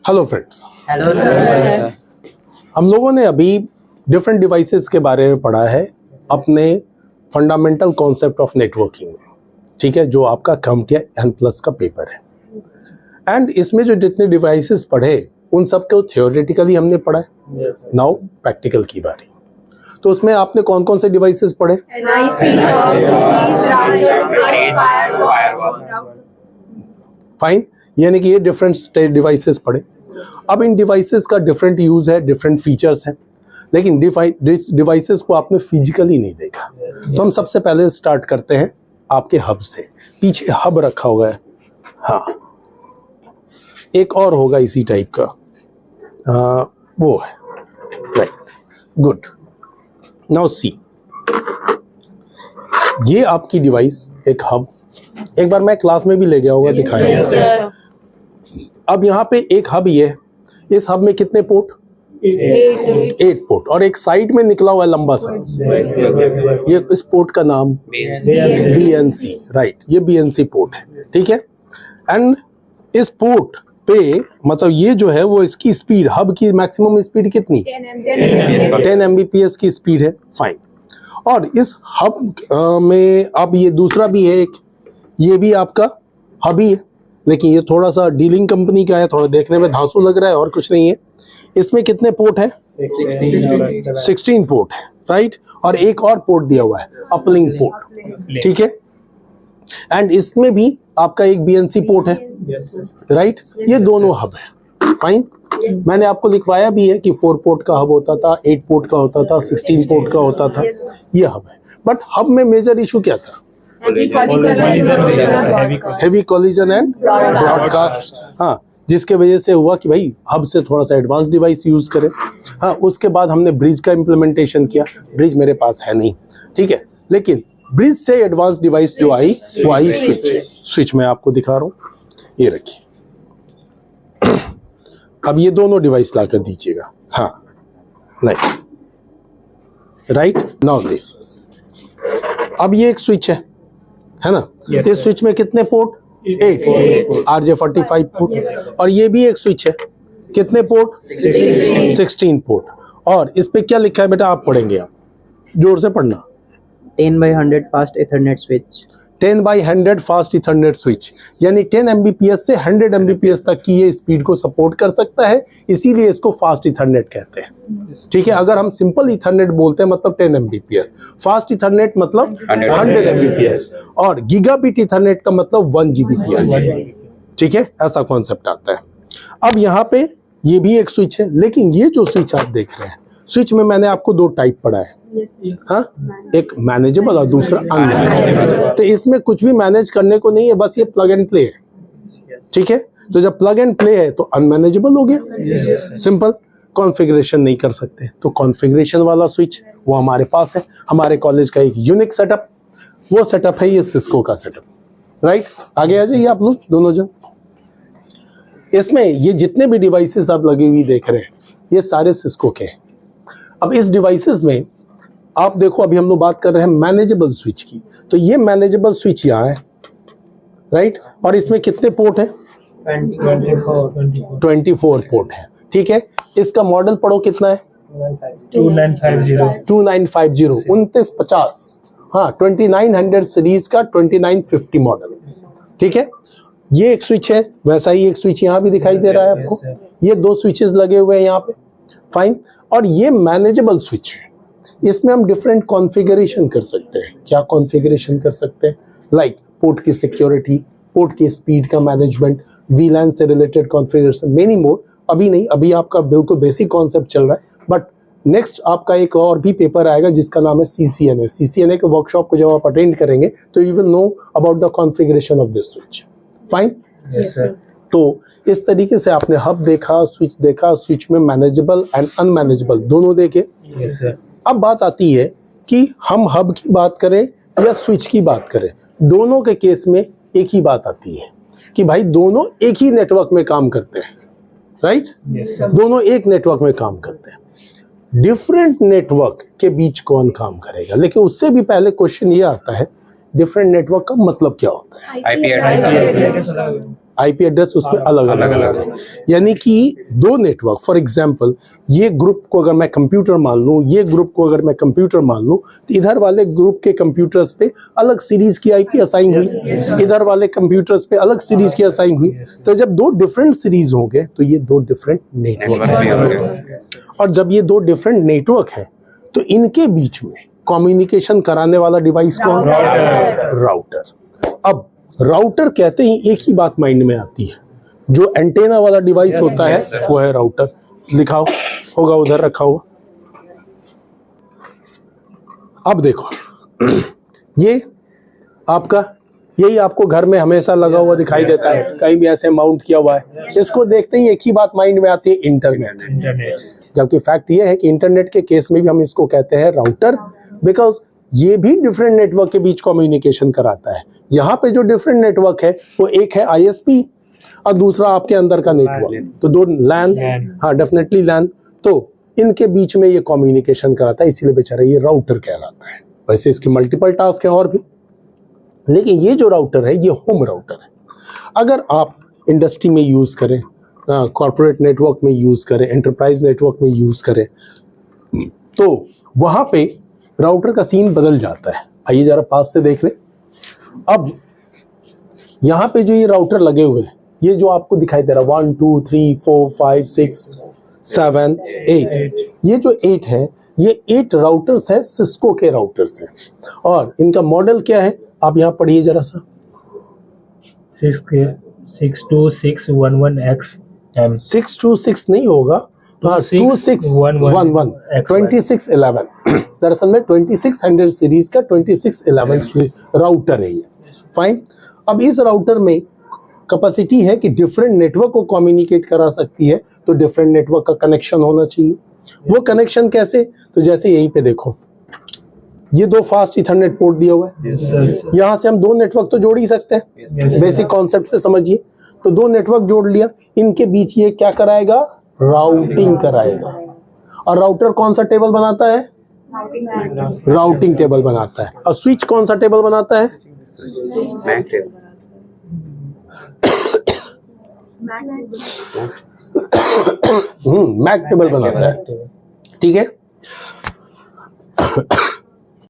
Hello friends. Hello sir. हम लोगों ने अभी डिफरेंट डिवाइसेस के बारे में पढ़ा है अपने फंडामेंटल कॉन्सेप्ट ऑफ नेटवर्किंग में, ठीक है, जो आपका CompTIA N+ का पेपर है। एंड इसमें जो जितने डिवाइसेस पढ़े उन सब को थियोरेटिकली हमने पढ़ा है। नाउ प्रैक्टिकल की बारी। तो उसमें आपने कौन कौन से डिवाइसेस पढ़े? फाइन, यानी कि ये डिफरेंट डिवाइसेस पढ़े। अब इन डिवाइसेस का डिफरेंट यूज है, डिफरेंट फीचर्स हैं, लेकिन डिवाइसेस को आपने फिजिकली नहीं देखा। तो हम सबसे पहले स्टार्ट करते हैं आपके हब से। पीछे हब रखा हुआ है, हाँ, एक और होगा इसी टाइप का, वो है, राइट, गुड। नाउ सी, ये आपकी डिवाइस एक हब, एक बार मैं क्लास में भी ले गया होगा, दिखाया। अब यहाँ पे एक हब ये है, इस हब में कितने पोर्ट? 8 पोर्ट, और एक साइड में निकला हुआ है लंबा सा, ये इस पोर्ट का नाम BNC, राइट, ये BNC पोर्ट है, ठीक है। एंड इस पोर्ट पे मतलब ये जो है वो इसकी स्पीड, हब की मैक्सिमम स्पीड कितनी? 10 Mbps की स्पीड है, फाइन। और इस हब में अब ये दूसरा भी है एक, ये भी आपका हब ही है, लेकिन ये थोड़ा सा डीलिंग कंपनी का है, थोड़ा देखने में धांसू लग रहा है और कुछ नहीं है। इसमें कितने पोर्ट है? 16 पोर्ट है, राइट। और एक और पोर्ट दिया हुआ है, अपलिंक पोर्ट, ठीक है। एंड इसमें भी आपका एक BNC पोर्ट है, राइट। ये दोनों हब है, फाइन। मैंने आपको लिखवाया भी है कि 4 पोर्ट का हब होता था, 8 पोर्ट का होता था, 16 पोर्ट का होता था, ये हब है। बट हब में मेजर इशू क्या था? हेवी कॉलिजन एंड ब्रॉडकास्ट, हाँ, जिसके वजह से हुआ कि भाई हब से थोड़ा सा एडवांस डिवाइस यूज करें। हाँ, उसके बाद हमने ब्रिज का इम्प्लीमेंटेशन किया। ब्रिज मेरे पास है नहीं, ठीक है, लेकिन ब्रिज से एडवांस डिवाइस जो आई वो आई स्विच मैं आपको दिखा रहा हूँ, ये रखिए। अब ये दोनों डिवाइस लाकर दीजिएगा, हाँ, राइट। नाउ दिस, अब ये एक स्विच है ना, इस स्विच में कितने पोर्ट? 8 RJ45 port. और ये भी एक स्विच है, कितने पोर्ट? 16 पोर्ट। और इस पे क्या लिखा है बेटा, आप पढ़ेंगे, आप जोर से पढ़ना। 10/100 fast Ethernet switch. 10/100 fast Ethernet switch, यानी 10 Mbps से 100 Mbps तक की ये स्पीड को सपोर्ट कर सकता है, इसीलिए इसको फास्ट इथरनेट कहते हैं, ठीक है। अगर हम सिंपल इथरनेट बोलते हैं मतलब 10 Mbps, फास्ट इथरनेट मतलब 100 Mbps, और गीगाबिट इथरनेट का मतलब 1 Gbps, ठीक है, ऐसा कॉन्सेप्ट आता है। अब यहाँ पे ये भी एक स्विच है, लेकिन ये जो स्विच आप देख रहे हैं, स्विच में मैंने आपको 2 टाइप पढ़ा है, हाँ, एक मैनेजेबल और दूसरा अनमैनेजेबल। तो इसमें कुछ भी मैनेज करने को नहीं है, बस ये प्लग एंड प्ले है, ठीक है। तो जब प्लग एंड प्ले है तो अनमैनेजेबल हो गया, सिंपल, कॉन्फ़िगरेशन नहीं कर सकते। तो कॉन्फ़िगरेशन वाला स्विच वो हमारे पास है, हमारे कॉलेज का एक यूनिक सेटअप, वो सेटअप है ये सिस्को का सेटअप, राइट। आगे आ जाइए आप लोग दोनों जन। इसमें ये जितने भी डिवाइसेस आप लगी हुई देख रहे हैं, ये सारे सिस्को के हैं। अब इस डिवाइसेस में आप देखो, अभी हम लोग बात कर रहे हैं मैनेजेबल स्विच की, तो ये मैनेजेबल स्विच यहाँ है, राइट। और इसमें कितने पोर्ट हैं? 24 पोर्ट है, ठीक है। इसका मॉडल पढ़ो, कितना है? 2950 2950, हाँ, 2900 सीरीज का 2950 मॉडल, ठीक है। ये एक स्विच है, वैसा ही एक स्विच यहाँ भी दिखाई दे रहा है आपको। ये 2 स्विचेस लगे हुए हैं यहाँ पे, फाइन। और ये मैनेजेबल स्विच है, इसमें हम डिफरेंट कॉन्फ़िगरेशन कर सकते हैं। क्या कॉन्फ़िगरेशन कर सकते हैं? लाइक पोर्ट की सिक्योरिटी, पोर्ट की स्पीड का मैनेजमेंट, VLAN से रिलेटेड कॉन्फ़िगरेशन, मेनी मोर। अभी नहीं, अभी आपका बिल्कुल बेसिक कॉन्सेप्ट चल रहा है, बट नेक्स्ट आपका एक और भी पेपर आएगा जिसका नाम है CCNA। CCNA के वर्कशॉप को जब आप अटेंड करेंगे तो you will know about the configuration of this switch, fine. तो इस तरीके से आपने हब देखा, स्विच देखा, स्विच में मैनेजेबल एंड अनमैनेजेबल दोनों देखे। अब बात आती है कि हम हब की बात करें या स्विच की बात करें, दोनों के केस में एक ही बात आती है कि भाई दोनों एक ही नेटवर्क में काम करते हैं, राइट। दोनों एक नेटवर्क में काम करते हैं। डिफरेंट नेटवर्क के बीच कौन काम करेगा? लेकिन उससे भी पहले क्वेश्चन ये आता है, डिफरेंट नेटवर्क का मतलब क्या होता है? आईपी एड्रेस उसमें अलग अलग है। यानी कि दो नेटवर्क, फॉर एग्जांपल ये ग्रुप को अगर मैं कंप्यूटर मान लूँ, ये ग्रुप को अगर मैं कंप्यूटर मान लूँ, तो इधर वाले ग्रुप के कंप्यूटर्स पे अलग सीरीज की आईपी असाइन हुई, इधर वाले कंप्यूटर्स पे अलग सीरीज की असाइन हुई। तो जब दो डिफरेंट सीरीज होंगे तो ये दो डिफरेंट नेटवर्क हैं। और जब ये दो डिफरेंट नेटवर्क हैं तो इनके बीच में कम्युनिकेशन कराने वाला डिवाइस कौन? राउटर। अब राउटर कहते ही एक ही बात माइंड में आती है, जो एंटेना वाला डिवाइस होता है वो है राउटर। लिखाओ, होगा उधर रखा हुआ। अब देखो ये आपका, यही आपको घर में हमेशा लगा हुआ दिखाई देता है, कहीं भी ऐसे माउंट किया हुआ है। इसको देखते ही एक ही बात माइंड में आती है, इंटरनेट। जबकि फैक्ट ये है कि इंटरनेट के केस में भी हम इसको कहते हैं राउटर, बिकॉज ये भी डिफरेंट नेटवर्क के बीच कम्युनिकेशन कराता है। यहाँ पे जो डिफरेंट नेटवर्क है वो एक है आईएसपी और दूसरा आपके अंदर का नेटवर्क, तो दो लैन, हाँ डेफिनेटली लैन, तो इनके बीच में ये कम्युनिकेशन कराता है, इसीलिए बेचारा ये राउटर कहलाता है। वैसे इसके मल्टीपल टास्क हैं और भी, लेकिन ये जो राउटर है ये होम राउटर है। अगर आप इंडस्ट्री में यूज़ करें, कॉर्पोरेट नेटवर्क में यूज़ करें, एंटरप्राइज नेटवर्क में यूज़ करें, तो वहाँ पे राउटर का सीन बदल जाता है। आइए जरा पास से देख लें। अब यहाँ पे जो ये राउटर लगे हुए हैं, ये जो आपको दिखाई दे रहा है 1 2 3 4 5 6 7 8, ये जो 8 है ये 8 राउटर्स हैं, सिस्को के राउटर्स हैं। और इनका मॉडल क्या है आप यहाँ पढ़िए जरा सा। 62611XM। 626 नहीं होगा, 2611 2611 दरअसल में 2600 सीरीज का 2611 राउटर है ये। फाइन। अब इस राउटर में कैपेसिटी है कि डिफरेंट नेटवर्क को कम्युनिकेट करा सकती है, तो डिफरेंट नेटवर्क का कनेक्शन होना चाहिए। वो कनेक्शन कैसे? तो जैसे यहीं पे देखो, ये दो फास्ट इथरनेट पोर्ट दिया हुआ है। यहाँ से हम दो नेटवर्क तो जोड़ ही सकते हैं, बेसिक कॉन्सेप्ट से समझिए। तो दो नेटवर्क जोड़ लिया, इनके बीच ये क्या कराएगा? राउटिंग कराएगा। और राउटर कौन सा टेबल बनाता है? राउटिंग टेबल बनाता है। और स्विच कौन सा टेबल बनाता है? मैक टेबल बनाता है। ठीक है।